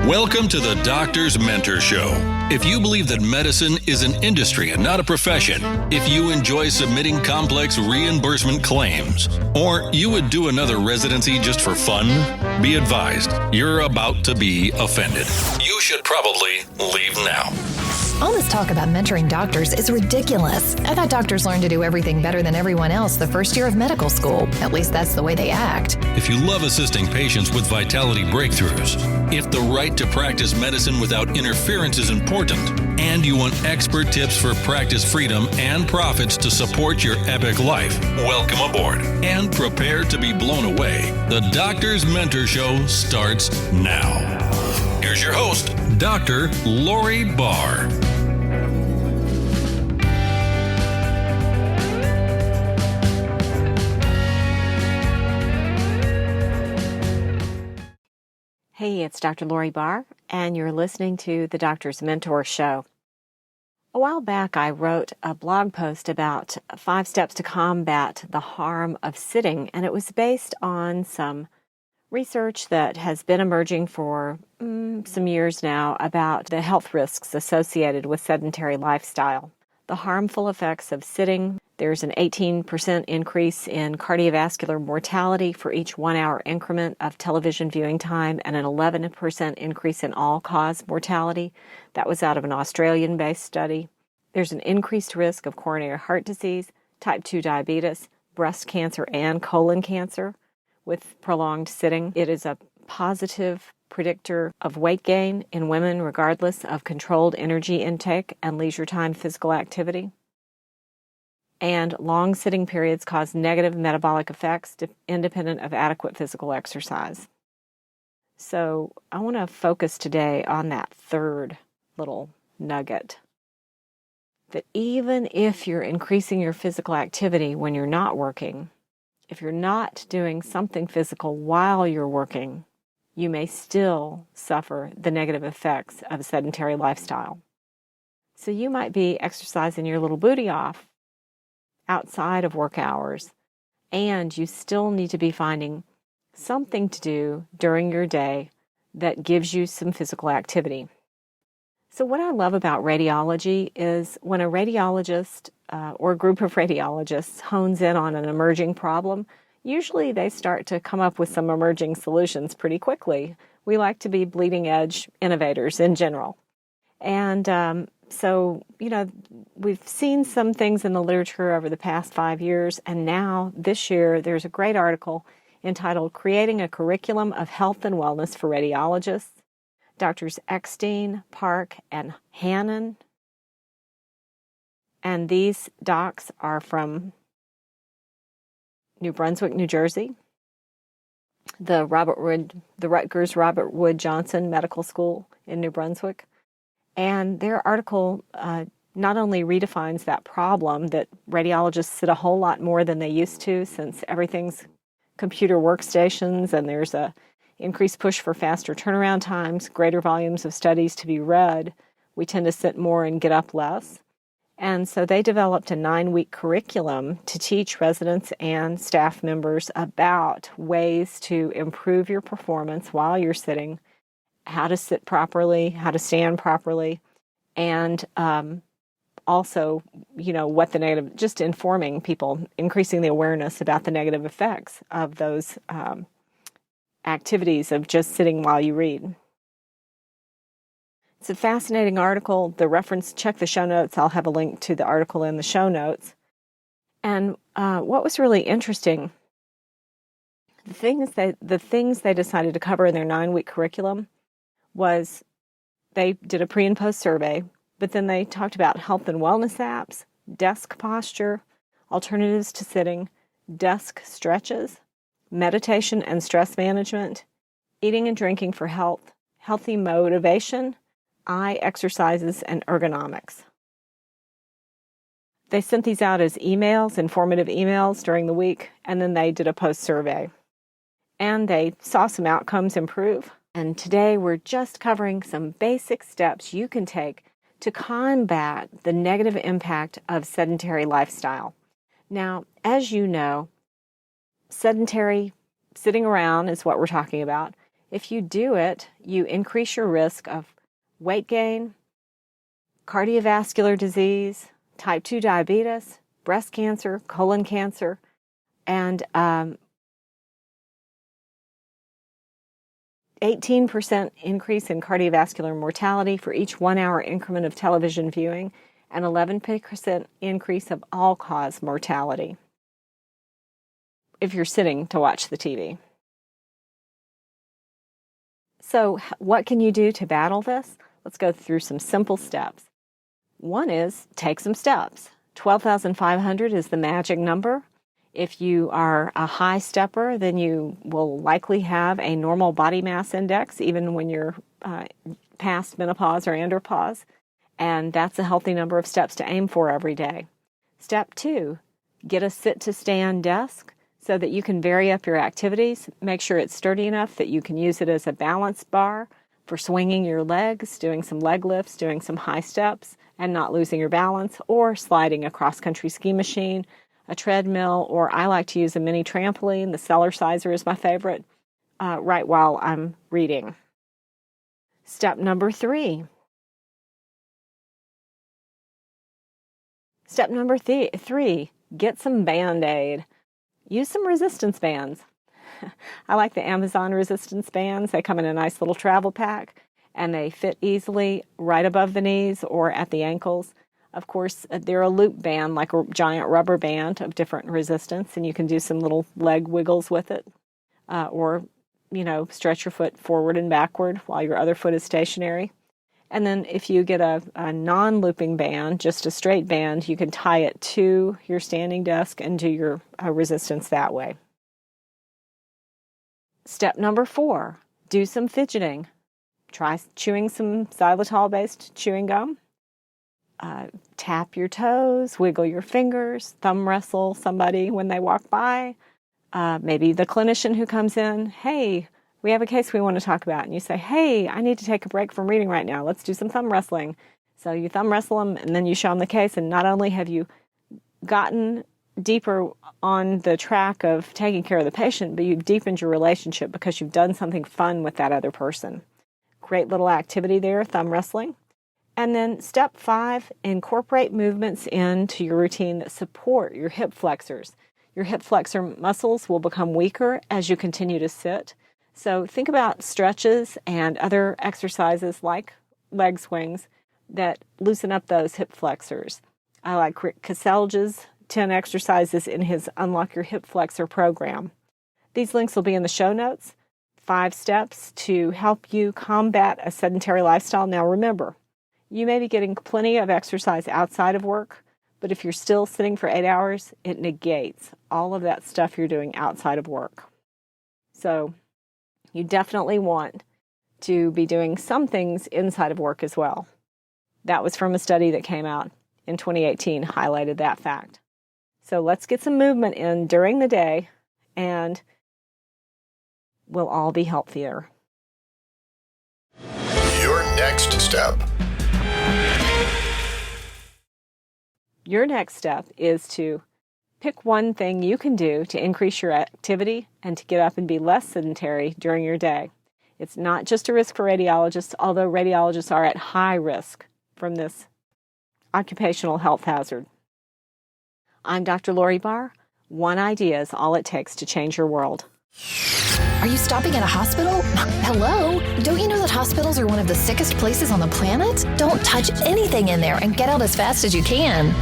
Welcome to the Doctor's Mentor Show. If you believe that medicine is an industry and not a profession, if you enjoy submitting complex reimbursement claims, or you would do another residency just for fun, be advised, you're about to be offended. You should probably leave now. All this talk about mentoring doctors is ridiculous. I thought doctors learned to do everything better than everyone else the first year of medical school. At least that's the way they act. If you love assisting patients with vitality breakthroughs, if the right to practice medicine without interference is important, and you want expert tips for practice freedom and profits to support your epic life, welcome aboard and prepare to be blown away. The Doctor's Mentor Show starts now. Here's your host, Dr. Lori Barr. Hey, it's Dr. Lori Barr, and you're listening to the Doctor's Mentor Show. A while back, I wrote a blog post about 5 steps to combat the harm of sitting, and it was based on some research that has been emerging for some years now about the health risks associated with sedentary lifestyle. The harmful effects of sitting. There's an 18% increase in cardiovascular mortality for each 1-hour increment of television viewing time and an 11% increase in all-cause mortality. That was out of an Australian-based study. There's an increased risk of coronary heart disease, type 2 diabetes, breast cancer, and colon cancer with prolonged sitting. It is a positive predictor of weight gain in women regardless of controlled energy intake and leisure time physical activity. And long sitting periods cause negative metabolic effects independent of adequate physical exercise. So I want to focus today on that third little nugget. That even if you're increasing your physical activity when you're not working, if you're not doing something physical while you're working, you may still suffer the negative effects of a sedentary lifestyle. So you might be exercising your little booty off outside of work hours, and you still need to be finding something to do during your day that gives you some physical activity. So what I love about radiology is when a radiologist or a group of radiologists hones in on an emerging problem, usually they start to come up with some emerging solutions pretty quickly. We like to be bleeding edge innovators in general. And so, we've seen some things in the literature over the past 5 years, and now this year there's a great article entitled Creating a Curriculum of Health and Wellness for Radiologists. Drs. Eckstein, Park, and Hannon. And these docs are from New Brunswick, New Jersey, the Rutgers Robert Wood Johnson Medical School in New Brunswick. And their article not only redefines that problem that radiologists sit a whole lot more than they used to since everything's computer workstations and there's a increased push for faster turnaround times, greater volumes of studies to be read. We tend to sit more and get up less. And so they developed a 9-week curriculum to teach residents and staff members about ways to improve your performance while you're sitting, how to sit properly, how to stand properly, and also, what the negative, just informing people, increasing the awareness about the negative effects of those activities of just sitting while you read. It's a fascinating article. The reference, check the show notes. I'll have a link to the article in the show notes. And what was really interesting, the things they decided to cover in their 9-week curriculum was they did a pre and post survey, but then they talked about health and wellness apps, desk posture, alternatives to sitting, desk stretches, meditation and stress management, eating and drinking for health, healthy motivation, eye exercises, and ergonomics. They sent these out as emails, informative emails during the week, and then they did a post survey. And they saw some outcomes improve. And today we're just covering some basic steps you can take to combat the negative impact of sedentary lifestyle. Now, as you know, sedentary sitting around is what we're talking about. If you do it, you increase your risk of weight gain, cardiovascular disease, type 2 diabetes, breast cancer, colon cancer, and 18% increase in cardiovascular mortality for each 1 hour increment of television viewing, and 11% increase of all-cause mortality if you're sitting to watch the TV. So what can you do to battle this? Let's go through some simple steps. One is take some steps. 12,500 is the magic number. If you are a high stepper, then you will likely have a normal body mass index even when you're past menopause or andropause, and that's a healthy number of steps to aim for every day. Step 2, get a sit-to-stand desk so that you can vary up your activities. Make sure it's sturdy enough that you can use it as a balance bar for swinging your legs, doing some leg lifts, doing some high steps, and not losing your balance, or sliding a cross-country ski machine, a treadmill, or I like to use a mini trampoline. The Cellar Sizer is my favorite, right while I'm reading. Step number 3. Step number 3, get some Band-Aid. Use some resistance bands. I like the Amazon resistance bands. They come in a nice little travel pack, and they fit easily right above the knees or at the ankles. Of course, they're a loop band, like a giant rubber band of different resistance, and you can do some little leg wiggles with it, or, stretch your foot forward and backward while your other foot is stationary. And then if you get a non-looping band, just a straight band, you can tie it to your standing desk and do your resistance that way. Step number 4, do some fidgeting. Try chewing some xylitol-based chewing gum. Tap your toes, wiggle your fingers, thumb wrestle somebody when they walk by. Maybe the clinician who comes in, hey, we have a case we want to talk about. And you say, hey, I need to take a break from reading right now. Let's do some thumb wrestling. So you thumb wrestle them, and then you show them the case. And not only have you gotten deeper on the track of taking care of the patient, but you've deepened your relationship because you've done something fun with that other person. Great little activity there, thumb wrestling. And then step 5, incorporate movements into your routine that support your hip flexors. Your hip flexor muscles will become weaker as you continue to sit. So think about stretches and other exercises like leg swings that loosen up those hip flexors. I like Rick Caselge's 10 exercises in his Unlock Your Hip Flexor program. These links will be in the show notes. 5 steps to help you combat a sedentary lifestyle. Now remember, you may be getting plenty of exercise outside of work, but if you're still sitting for 8 hours, it negates all of that stuff you're doing outside of work. So you definitely want to be doing some things inside of work as well. That was from a study that came out in 2018, highlighted that fact. So let's get some movement in during the day, and we'll all be healthier. Your next step. Your next step is to pick one thing you can do to increase your activity and to get up and be less sedentary during your day. It's not just a risk for radiologists, although radiologists are at high risk from this occupational health hazard. I'm Dr. Lori Barr. One idea is all it takes to change your world. Are you stopping at a hospital? Hello? Don't you know that hospitals are one of the sickest places on the planet? Don't touch anything in there and get out as fast as you can.